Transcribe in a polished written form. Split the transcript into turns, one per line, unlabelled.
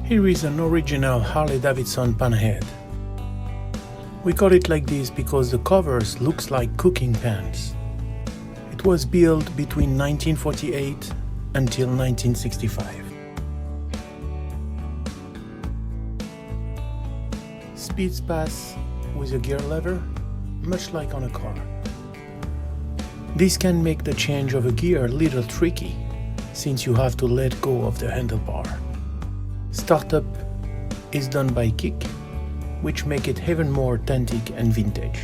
Here is an original Harley Davidson Panhead. We call it like this because the covers looks like cooking pans. It was built between 1948 until 1965. Speeds pass with a gear lever, much like on a car. This can make the change of a gear a little tricky, since you have to let go of the handlebar. Startup is done by kick, which make it even more authentic and vintage.